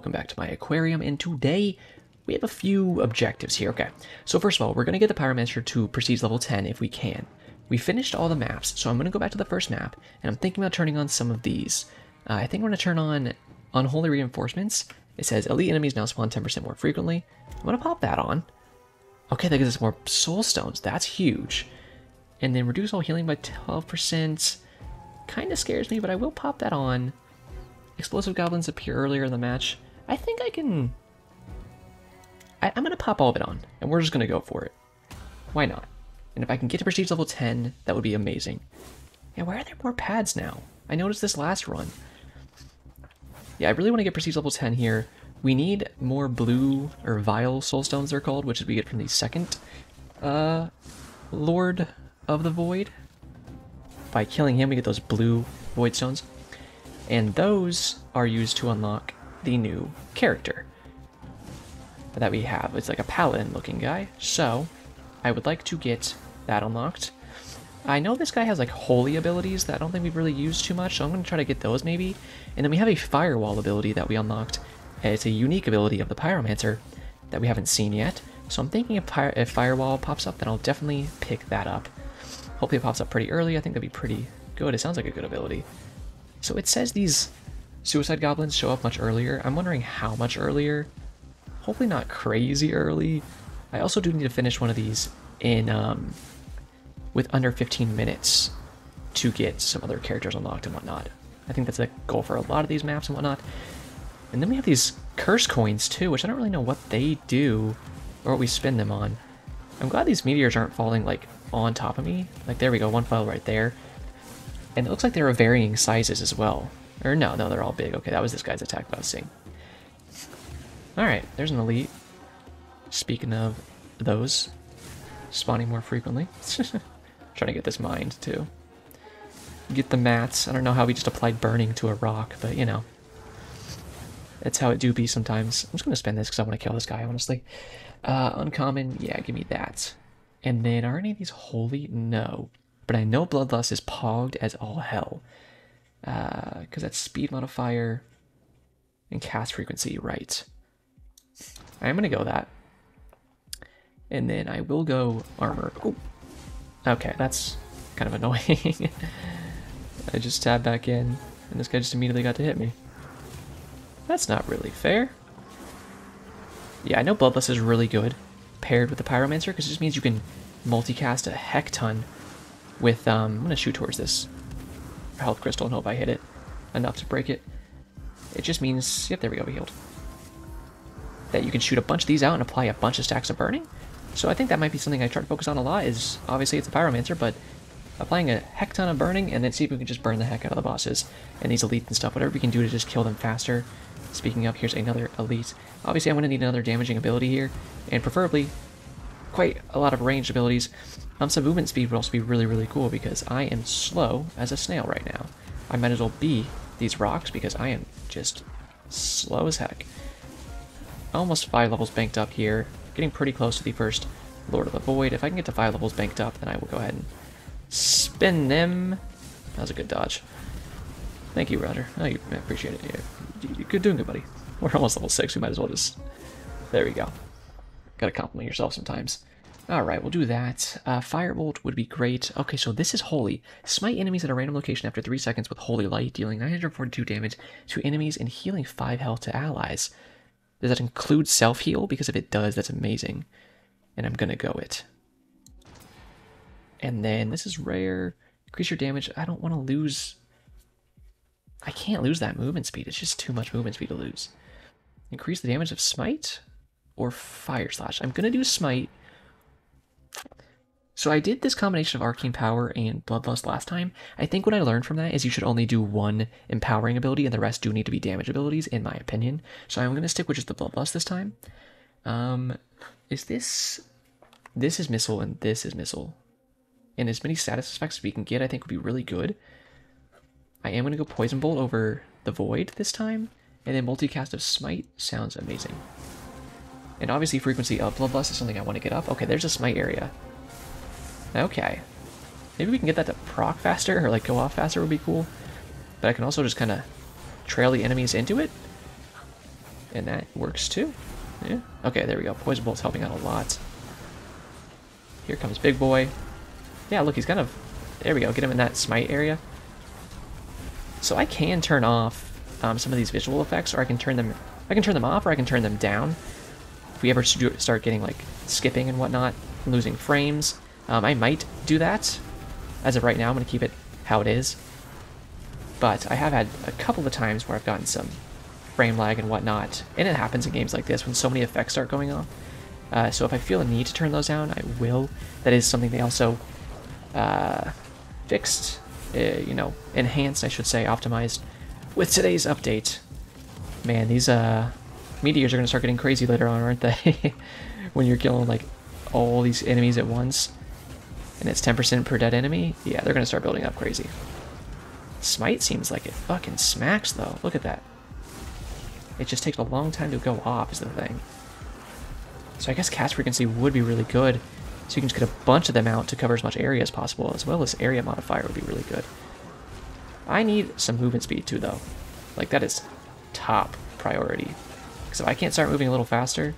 welcome back to my aquarium, and today we have a few objectives here. Okay, so first of all, we're going to get the Pyromancer to Prestige level 10 if we can. We finished all the maps, so I'm going to go back to the first map, and I'm thinking about turning on some of these. I think I'm going to turn on Unholy Reinforcements. It says elite enemies now spawn 10% more frequently. I'm going to pop that on. Okay, that gives us more soul stones. That's huge. And then reduce all healing by 12%. Kind of scares me, but I will pop that on. Explosive goblins appear earlier in the match. I think I can... I'm going to pop all of it on, and we're just going to go for it. Why not? And if I can get to Prestige level 10, that would be amazing. Yeah, why are there more pads now? I noticed this last run. Yeah, I really want to get Prestige level 10 here. We need more blue, or vile soulstones they're called, which we get from the second Lord of the Void. By killing him, we get those blue void stones. And those are used to unlock the new character that we have. It's like a paladin looking guy. So I would like to get that unlocked. I know this guy has like holy abilities that I don't think we've really used too much, so I'm going to try to get those maybe. And then we have a firewall ability that we unlocked. It's a unique ability of the Pyromancer that we haven't seen yet. So I'm thinking if firewall pops up, then I'll definitely pick that up. Hopefully it pops up pretty early. I think that'd be pretty good. It sounds like a good ability. So it says these suicide goblins show up much earlier. I'm wondering how much earlier. Hopefully not crazy early. I also do need to finish one of these in with under 15 minutes to get some other characters unlocked and whatnot. I think that's a goal for a lot of these maps and whatnot. And then we have these curse coins too, which I don't really know what they do or what we spend them on. I'm glad these meteors aren't falling like on top of me. Like there we go, one fell right there. And it looks like they're of varying sizes as well. Or no, they're all big. Okay, that was this guy's attack that I was seeing. Alright, there's an elite. Speaking of those, spawning more frequently. Trying to get this mined too. Get the mats. I don't know how we just applied burning to a rock, but you know. That's how it do be sometimes. I'm just going to spend this because I want to kill this guy, honestly. Uncommon, yeah, give me that. And then, are any of these holy? No. But I know Bloodlust is pogged as all hell. Because that's speed modifier and cast frequency, right. I'm going to go that. And then I will go armor. Ooh. Okay, that's kind of annoying. I just tabbed back in, and this guy just immediately got to hit me. That's not really fair. Yeah, I know Bloodlust is really good paired with the Pyromancer, because it just means you can multicast a heck ton with, I'm going to shoot towards this health crystal and hope I hit it enough to break it. It just means, yep, there we go, we healed. That you can shoot a bunch of these out and apply a bunch of stacks of burning. So I think that might be something I try to focus on a lot, is obviously it's a Pyromancer, but applying a heck ton of burning and then see if we can just burn the heck out of the bosses and these elites and stuff, whatever we can do to just kill them faster. Speaking of, here's another elite. Obviously I'm going to need another damaging ability here, and preferably quite a lot of ranged abilities. Some movement speed would also be really, really cool because I am slow as a snail right now. I might as well be these rocks because I am just slow as heck. Almost 5 levels banked up here. Getting pretty close to the first Lord of the Void. If I can get to 5 levels banked up, then I will go ahead and spin them. That was a good dodge. Thank you, Roger. Oh, I appreciate it. Yeah, you're good doing it, buddy. We're almost level 6. We might as well just... There we go. Gotta compliment yourself sometimes. Alright, we'll do that. Firebolt would be great. Okay, so this is Holy. Smite enemies at a random location after 3 seconds with Holy Light, dealing 942 damage to enemies and healing 5 health to allies. Does that include self-heal? Because if it does, that's amazing. And I'm gonna go it. And then, this is rare. Increase your damage. I don't want to lose... I can't lose that movement speed. It's just too much movement speed to lose. Increase the damage of Smite or Fire Slash. I'm gonna do Smite. So I did this combination of Arcane Power and Bloodlust last time. I think what I learned from that is you should only do one empowering ability and the rest do need to be damage abilities, in my opinion. So I'm going to stick with just the Bloodlust this time. Is this... This is Missile and this is Missile. And as many status effects as we can get I think would be really good. I am going to go Poison Bolt over the Void this time. And then multicast of Smite sounds amazing. And obviously frequency of Bloodlust is something I want to get up. Okay, there's a Smite area. Okay. Maybe we can get that to proc faster, or like go off faster would be cool. But I can also just kind of trail the enemies into it. And that works too. Yeah. Okay, there we go. Poison Bolt's helping out a lot. Here comes Big Boy. Yeah, look, he's kind of... There we go. Get him in that smite area. So I can turn off some of these visual effects, or I can turn them... I can turn them off, or I can turn them down. If we ever start getting, like, skipping and whatnot, losing frames, I might do that. As of right now, I'm going to keep it how it is. But I have had a couple of times where I've gotten some frame lag and whatnot, and it happens in games like this when so many effects start going off. So if I feel a need to turn those down, I will. That is something they also fixed, you know, enhanced, I should say, optimized with today's update. Man, these meteors are going to start getting crazy later on, aren't they? When you're killing, like, all these enemies at once, and it's 10% per dead enemy, yeah, they're going to start building up crazy. Smite seems like it fucking smacks, though. Look at that. It just takes a long time to go off, is the thing. So I guess cast frequency would be really good, so you can just get a bunch of them out to cover as much area as possible, as well as area modifier would be really good. I need some movement speed, too, though. Like, that is top priority. Because if I can't start moving a little faster,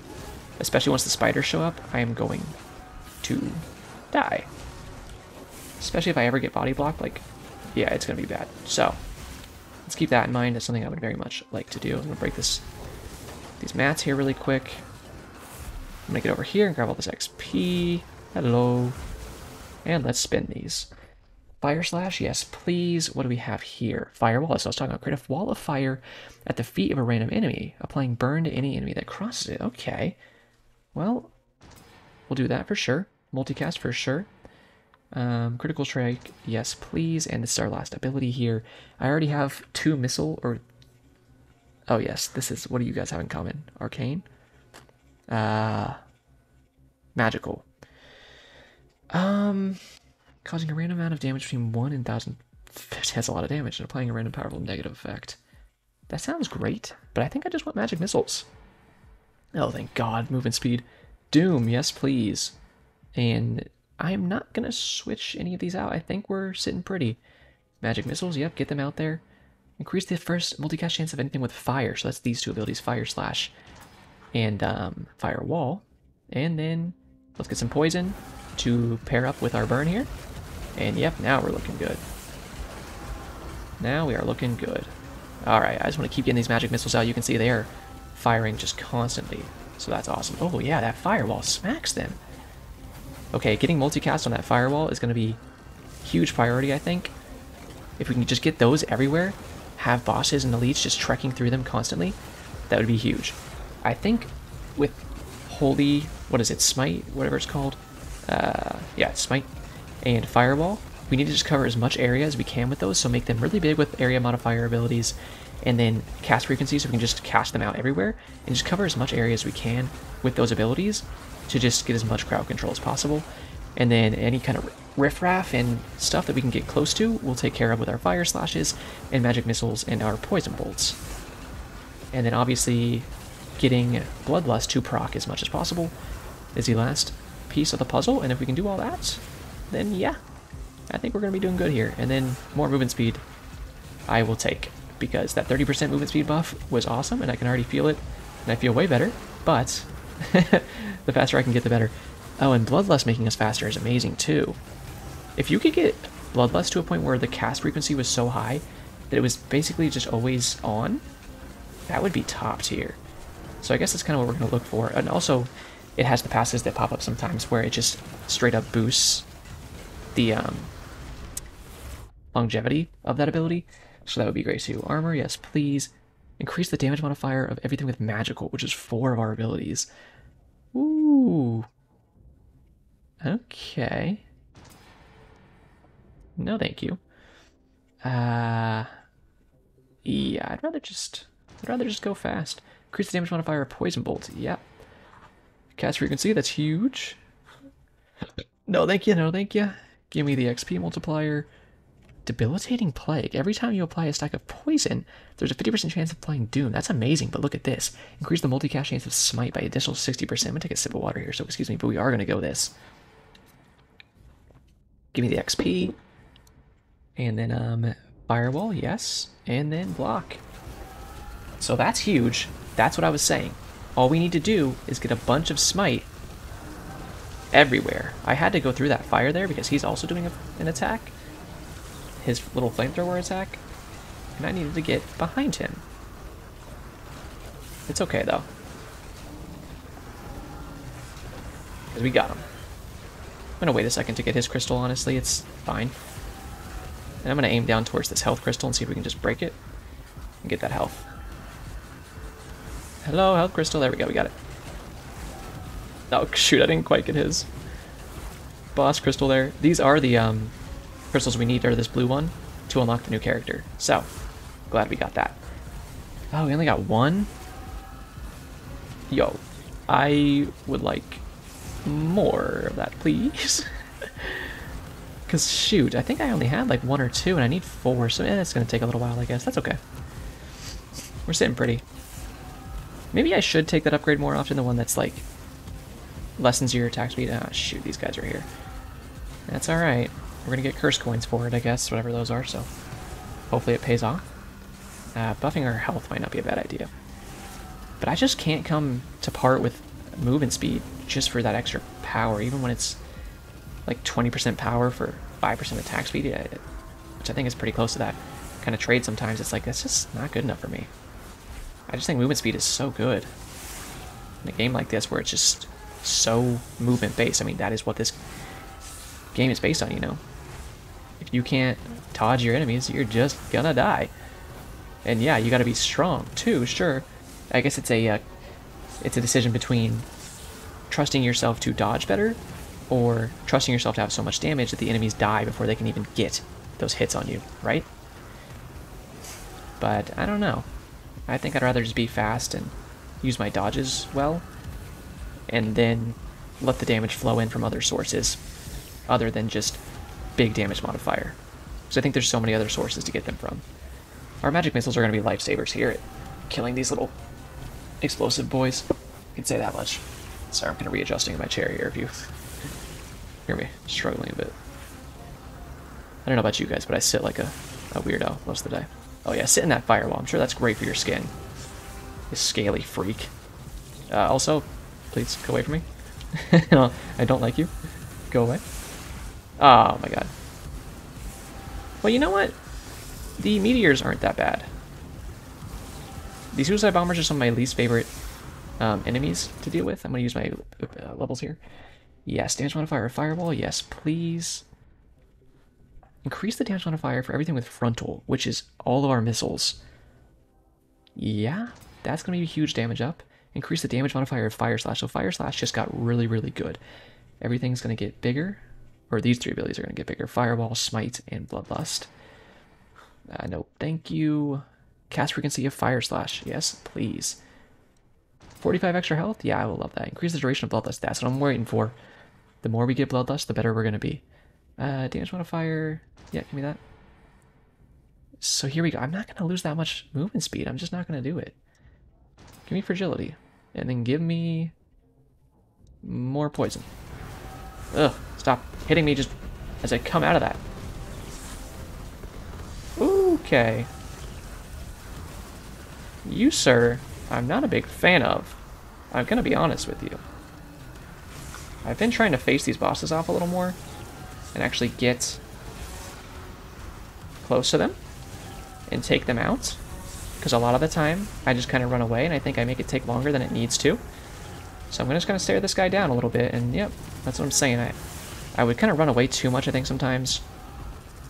especially once the spiders show up, I am going to die. Especially if I ever get body blocked, like, yeah, it's going to be bad. So, let's keep that in mind. That's something I would very much like to do. I'm going to break these mats here really quick. I'm going to get over here and grab all this XP. Hello. And let's spin these. Fire Slash, yes, please. What do we have here? Firewall, as I was talking about. Create a wall of fire at the feet of a random enemy, applying burn to any enemy that crosses it. Okay. Well, we'll do that for sure. Multicast for sure. Critical strike, yes, please. And this is our last ability here. I already have 2 missile, or... Oh, yes, this is... What do you guys have in common? Arcane? Magical. Causing a random amount of damage between 1 and 1,000. That's a lot of damage, and applying a random powerful negative effect. That sounds great, but I think I just want magic missiles. Oh, thank God, movement speed. Doom, yes, please. And I'm not gonna switch any of these out. I think we're sitting pretty. Magic missiles, yep, get them out there. Increase the first multicast chance of anything with fire. So that's these 2 abilities, Fire Slash and Fire Wall. And then let's get some poison to pair up with our burn here. And yep, now we're looking good. Now we are looking good. Alright, I just want to keep getting these magic missiles out. You can see they are firing just constantly. So that's awesome. Oh yeah, that firewall smacks them. Okay, getting multicast on that firewall is going to be huge priority, I think. If we can just get those everywhere, have bosses and elites just trekking through them constantly, that would be huge. I think with Holy, what is it, Smite, whatever it's called? Yeah, Smite and Firewall, we need to just cover as much area as we can with those, so make them really big with area modifier abilities, and then cast frequency, so we can just cast them out everywhere, and just cover as much area as we can with those abilities, to just get as much crowd control as possible. And then any kind of riffraff and stuff that we can get close to, we'll take care of with our Fire Slashes and Magic Missiles and our Poison Bolts. And then obviously getting Bloodlust to proc as much as possible is the last piece of the puzzle, and if we can do all that, then yeah, I think we're going to be doing good here. And then more movement speed I will take, because that 30% movement speed buff was awesome, and I can already feel it, and I feel way better, but the faster I can get, the better. Oh, and Bloodlust making us faster is amazing, too. If you could get Bloodlust to a point where the cast frequency was so high that it was basically just always on, that would be top tier. So I guess that's kind of what we're going to look for. And also, it has the passes that pop up sometimes where it just straight up boosts the longevity of that ability. So that would be great, too. Armor, yes, please. Increase the damage modifier of everything with magical, which is 4 of our abilities. Ooh. Okay. No, thank you. Yeah, I'd rather just go fast. Increase the damage modifier of Poison Bolt. Yep. Cast frequency, that's huge. No, thank you, no, thank you. Give me the XP multiplier. Debilitating Plague. Every time you apply a stack of poison, there's a 50% chance of applying Doom. That's amazing, but look at this. Increase the multicast chance of Smite by additional 60%. I'm gonna take a sip of water here, so excuse me, but we are gonna go this. Give me the XP. And then, Firewall, yes. And then Block. So that's huge. That's what I was saying. All we need to do is get a bunch of smite everywhere. I had to go through that fire there because he's also doing an attack. His little flamethrower attack. And I needed to get behind him. It's okay, though. Because we got him. I'm going to wait a second to get his crystal, honestly. It's fine. And I'm going to aim down towards this health crystal and see if we can just break it. And get that health. Hello, health crystal. There we go. We got it. Oh, shoot. I didn't quite get his boss crystal there. These are the crystals we need, or this blue one, to unlock the new character. So, glad we got that. Oh, we only got one? Yo, I would like more of that, please. Because, shoot, I think I only had like 1 or 2, and I need 4, so it's going to take a little while, I guess. That's okay. We're sitting pretty. Maybe I should take that upgrade more often, the one that's like lessens your attack speed. Ah, shoot, these guys are here. That's alright. We're going to get curse coins for it, I guess, whatever those are, so hopefully it pays off. Buffing our health might not be a bad idea. But I just can't come to part with movement speed just for that extra power, even when it's like 20% power for 5% attack speed, which I think is pretty close to that kind of trade sometimes. It's like, that's just not good enough for me. I just think movement speed is so good. In a game like this where it's just so movement based, I mean, that is what this game is based on, you know? If you can't dodge your enemies, you're just gonna die. And yeah, you gotta be strong too, sure. I guess it's a decision between trusting yourself to dodge better or trusting yourself to have so much damage that the enemies die before they can even get those hits on you, right? But I don't know. I think I'd rather just be fast and use my dodges well and then let the damage flow in from other sources other than just big damage modifier. Because I think there's so many other sources to get them from. Our magic missiles are going to be lifesavers here at killing these little explosive boys. I can say that much. Sorry, I'm kind of readjusting in my chair here if you hear me struggling a bit. I don't know about you guys, but I sit like a weirdo most of the day. Oh yeah, sit in that firewall. I'm sure that's great for your skin. You scaly freak. Also, please go away from me. No, I don't like you. Go away. Oh my god. Well, you know what? The meteors aren't that bad. These suicide bombers are some of my least favorite enemies to deal with. I'm going to use my levels here. Yes, damage modifier of fireball. Yes, please. Increase the damage modifier for everything with frontal, which is all of our missiles. Yeah, that's going to be a huge damage up. Increase the damage modifier of fire slash. So fire slash just got really, really good. Everything's going to get bigger. Or these 3 abilities are going to get bigger. Fireball, smite, and bloodlust. No, thank you. Cast frequency of fire slash. Yes, please. 45 extra health? Yeah, I will love that. Increase the duration of bloodlust. That's what I'm waiting for. The more we get bloodlust, the better we're going to be. Damage modifier. Yeah, give me that. So here we go. I'm not going to lose that much movement speed. I'm just not going to do it. Give me fragility. And then give me more poison. Ugh, stop hitting me just as I come out of that. Okay. You, sir, I'm not a big fan of. I'm gonna be honest with you. I've been trying to face these bosses off a little more and actually get close to them and take them out. Because a lot of the time, I just kind of run away and I think I make it take longer than it needs to. So I'm just gonna stare this guy down a little bit, and yep, that's what I'm saying. I would kind of run away too much, I think, sometimes,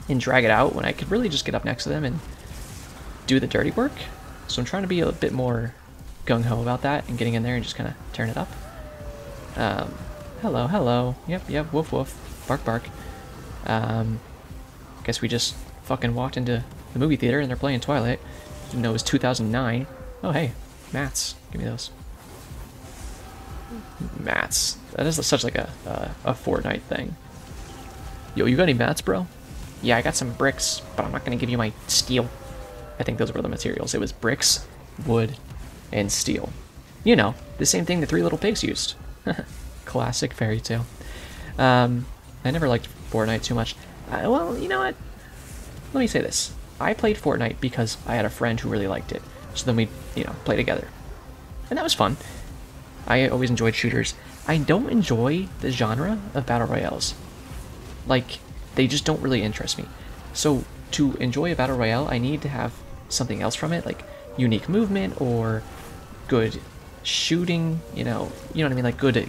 and drag it out when I could really just get up next to them and do the dirty work. So I'm trying to be a bit more gung-ho about that and getting in there and just kind of turn it up. Hello, hello. Yep, woof, woof. Bark, bark. Guess we just fucking walked into the movie theater and they're playing Twilight. Didn't know it was 2009. Oh, hey, mats. Give me those. Mats. That is such like a Fortnite thing. Yo, you got any mats, bro? Yeah, I got some bricks, but I'm not gonna give you my steel. I think those were the materials. It was bricks, wood, and steel. You know, the same thing the 3 little pigs used. Classic fairy tale. I never liked Fortnite too much. Well, you know what? Let me say this. I played Fortnite because I had a friend who really liked it. So then we, you know, play together. and that was fun. I always enjoyed shooters. I don't enjoy the genre of battle royales. Like, they just don't really interest me. So to enjoy a battle royale, I need to have something else from it, like unique movement or good shooting, you know what I mean, like good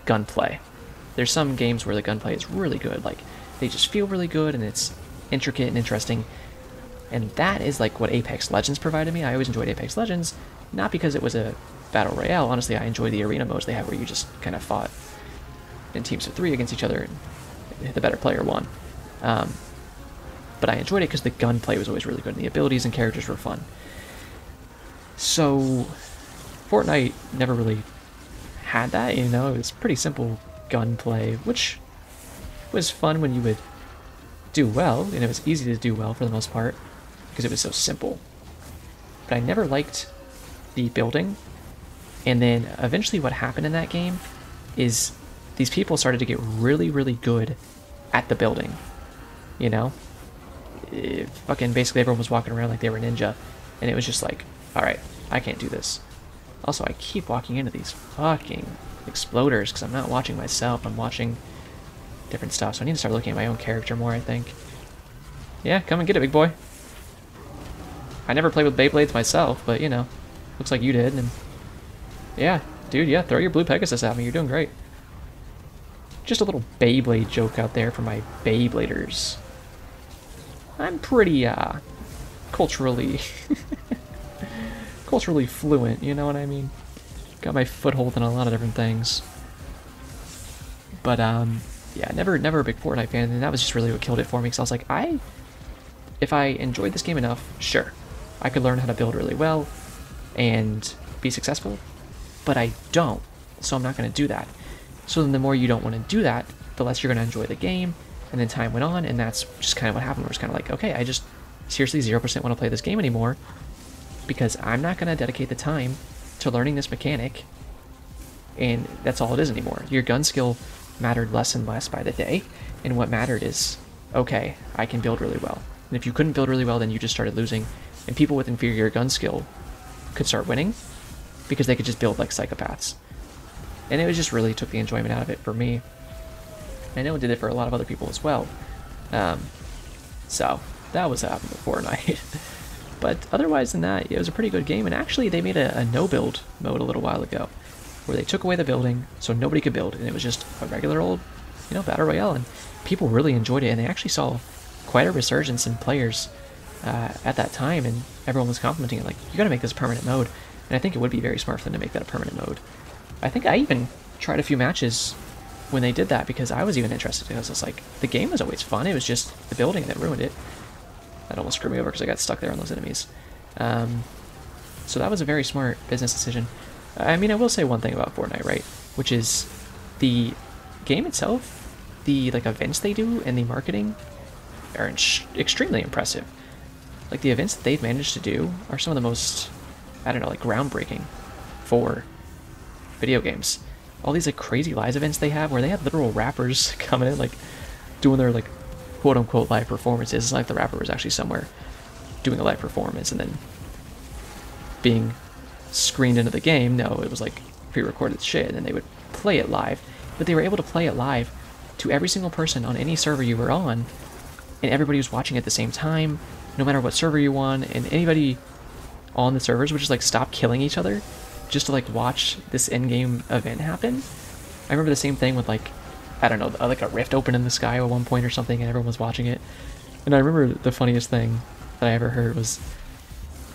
gunplay. There's some games where the gunplay is really good, like they just feel really good and it's intricate and interesting. And that is like what Apex Legends provided me. I always enjoyed Apex Legends, not because it was a battle royale. Honestly, I enjoy the arena modes they have where you just kind of fought in teams of 3 against each other and the better player won. But I enjoyed it because the gunplay was always really good and the abilities and characters were fun. So Fortnite never really had that, you know. It was pretty simple gunplay, which was fun when you would do well, and it was easy to do well for the most part because it was so simple. But I never liked the building. And then eventually what happened in that game is these people started to get really, really good at the building, you know? Fucking basically everyone was walking around like they were ninja, and it was just like, alright, I can't do this. Also, I keep walking into these fucking exploders because I'm not watching myself, I'm watching different stuff, so I need to start looking at my own character more, I think. Yeah, come and get it, big boy. I never played with Beyblades myself, but, you know, looks like you did, and yeah, dude, yeah, throw your blue Pegasus at me, you're doing great. Just a little Beyblade joke out there for my Beybladers. I'm pretty, culturally fluent, you know what I mean? Got my foothold in a lot of different things. But, yeah, never a big Fortnite fan, and that was just really what killed it for me, because I was like, if I enjoyed this game enough, sure, I could learn how to build really well and be successful, but I don't, so I'm not going to do that. So then the more you don't want to do that, the less you're going to enjoy the game. And then time went on, and that's just kind of what happened. Where it's kind of like, okay, I just seriously 0% want to play this game anymore because I'm not going to dedicate the time to learning this mechanic, and that's all it is anymore. Your gun skill mattered less and less by the day, and what mattered is, okay, I can build really well. And if you couldn't build really well, then you just started losing, and people with inferior gun skill could start winning because they could just build like psychopaths. And it was just really took the enjoyment out of it for me. I know it did it for a lot of other people as well. So that was happening with Fortnite. But otherwise than that, it was a pretty good game. And actually, they made a no-build mode a little while ago, where they took away the building so nobody could build, and it was just a regular old, you know, battle royale. And people really enjoyed it, and they actually saw quite a resurgence in players at that time. And everyone was complimenting it, like, you got to make this a permanent mode. And I think it would be very smart for them to make that a permanent mode. I think I even tried a few matches when they did that because I was even interested. Because it's like, the game was always fun. It was just the building that ruined it. That almost screwed me over because I got stuck there on those enemies. So that was a very smart business decision. I mean, I will say one thing about Fortnite, right? Which is the game itself, the like events they do and the marketing are extremely impressive. Like the events that they've managed to do are some of the most, I don't know, like groundbreaking for video games. All these like crazy live events they have where they have literal rappers coming in, like doing their like quote unquote live performances. It's like the rapper was actually somewhere doing a live performance and then being screened into the game. No, it was like pre-recorded shit, and then they would play it live. But they were able to play it live to every single person on any server you were on, and everybody was watching at the same time, no matter what server you on, and anybody on the servers would just like stop killing each other just to like watch this in-game event happen. I remember the same thing with like, I don't know, like a rift open in the sky at one point or something, and everyone was watching it. And I remember the funniest thing that I ever heard was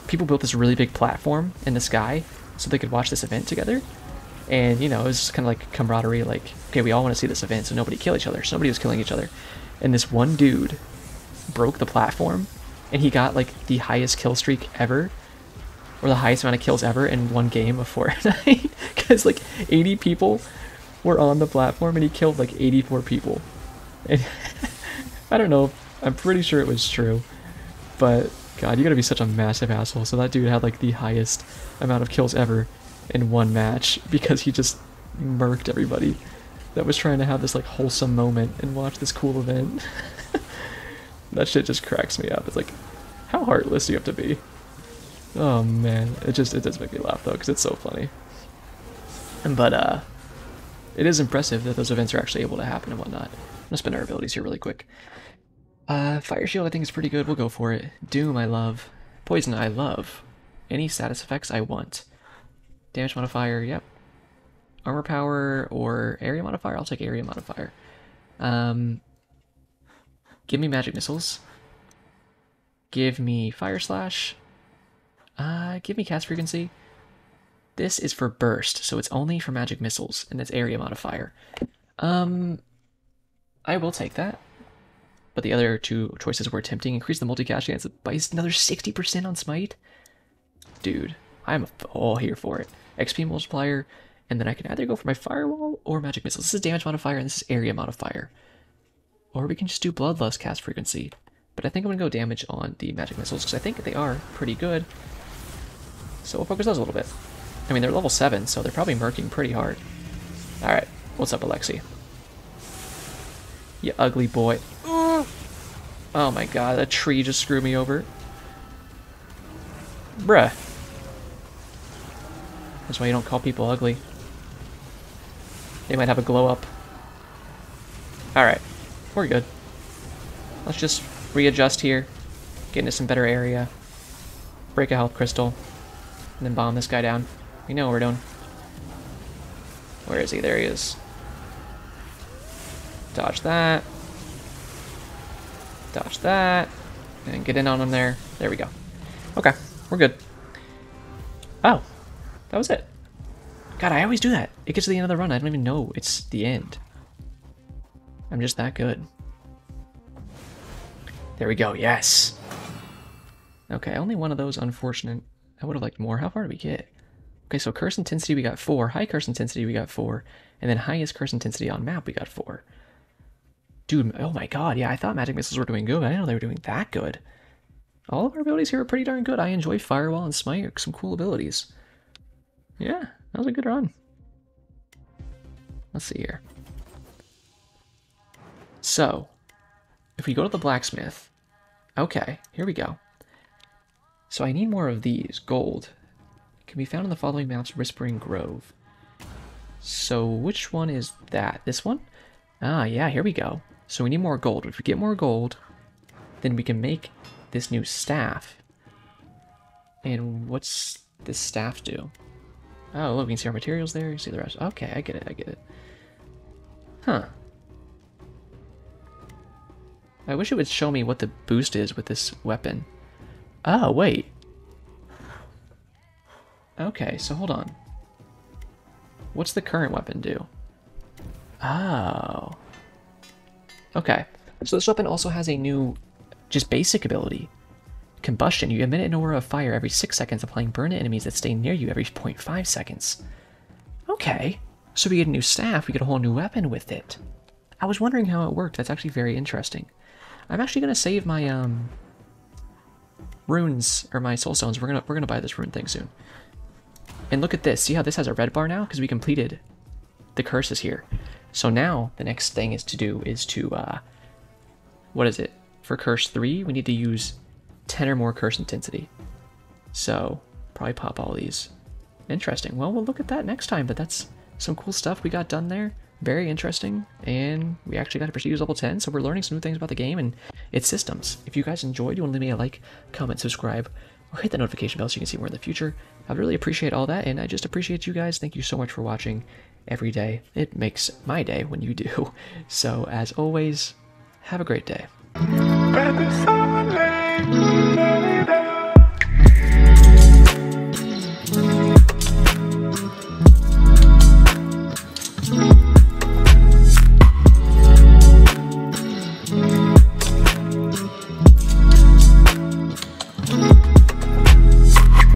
people built this really big platform in the sky so they could watch this event together. And, you know, it was just kind of like camaraderie, like, okay, we all want to see this event, so nobody kill each other. So nobody was killing each other. And this one dude broke the platform, and he got like the highest kill streak ever, or the highest amount of kills ever in one game of Fortnite, because like 80 people were on the platform and he killed like 84 people. And I don't know, I'm pretty sure it was true, but God, you gotta be such a massive asshole. So that dude had like the highest amount of kills ever in one match because he just murked everybody that was trying to have this like wholesome moment and watch this cool event. That shit just cracks me up. It's like, how heartless do you have to be? Oh man, it does make me laugh though, because it's so funny. But it is impressive that those events are actually able to happen and whatnot. I'm gonna spend our abilities here really quick. Fire Shield I think is pretty good, we'll go for it. Doom I love. Poison I love. Any status effects I want. Damage modifier, yep. Armor power or area modifier? I'll take area modifier. Give me magic missiles. Give me fire slash. Give me cast frequency. This is for burst, so it's only for magic missiles, and it's area modifier. I will take that. But the other two choices were tempting. Increase the multicast chance by another 60% on smite. Dude, I'm all here for it. XP multiplier, and then I can either go for my firewall or magic missiles. This is damage modifier, and this is area modifier. Or we can just do bloodlust cast frequency. But I think I'm going to go damage on the magic missiles, because I think they are pretty good. So we'll focus those a little bit. I mean, they're level 7, so they're probably murking pretty hard. Alright, what's up, Alexi? You ugly boy. Oh my god, that tree just screwed me over. Bruh. That's why you don't call people ugly. They might have a glow up. Alright, we're good. Let's just readjust here. Get into some better area. Break a health crystal. And then bomb this guy down. We know what we're doing. Where is he? There he is. Dodge that. Dodge that. And get in on him there. There we go. Okay, we're good. Oh, that was it. God, I always do that. It gets to the end of the run. I don't even know it's the end. I'm just that good. There we go, yes. Okay, only one of those, unfortunate. I would have liked more. How far did we get? Okay, so curse intensity we got 4, high curse intensity we got 4, and then highest curse intensity on map we got 4. Dude, oh my god, yeah, I thought magic missiles were doing good, but I didn't know they were doing that good. All of our abilities here are pretty darn good. I enjoy Firewall and Smite, some cool abilities. Yeah, that was a good run. Let's see here. So, if we go to the blacksmith, okay, here we go. So I need more of these. Gold. Can be found in the following maps: Whispering Grove. So which one is that? This one? Ah, yeah, here we go. So we need more gold. If we get more gold, then we can make this new staff. And what's this staff do? Oh, look, we can see our materials there. You see the rest. Okay, I get it, I get it. Huh. I wish it would show me what the boost is with this weapon. Oh, wait. Okay, so hold on. What's the current weapon do? Oh. Okay. So this weapon also has a new, just basic ability. Combustion. You emit an aura of fire every 6 seconds, applying burn to enemies that stay near you every 0.5 seconds. Okay. So we get a new staff, we get a whole new weapon with it. I was wondering how it worked. That's actually very interesting. I'm actually going to save my, runes, or my soul stones. We're gonna buy this rune thing soon. And look at this. See how this has a red bar now? Because we completed the curses here. So now the next thing is to what is it? For curse 3, we need to use 10 or more curse intensity. So probably pop all these. Interesting. Well, we'll look at that next time, but that's some cool stuff we got done there. Very interesting, and we actually got to Prestige level 10, so we're learning some new things about the game and its systems. If you guys enjoyed, you want to leave me a like, comment, subscribe, or hit the notification bell so you can see more in the future. I'd really appreciate all that, and I just appreciate you guys. Thank you so much for watching every day. It makes my day when you do. So, as always, have a great day.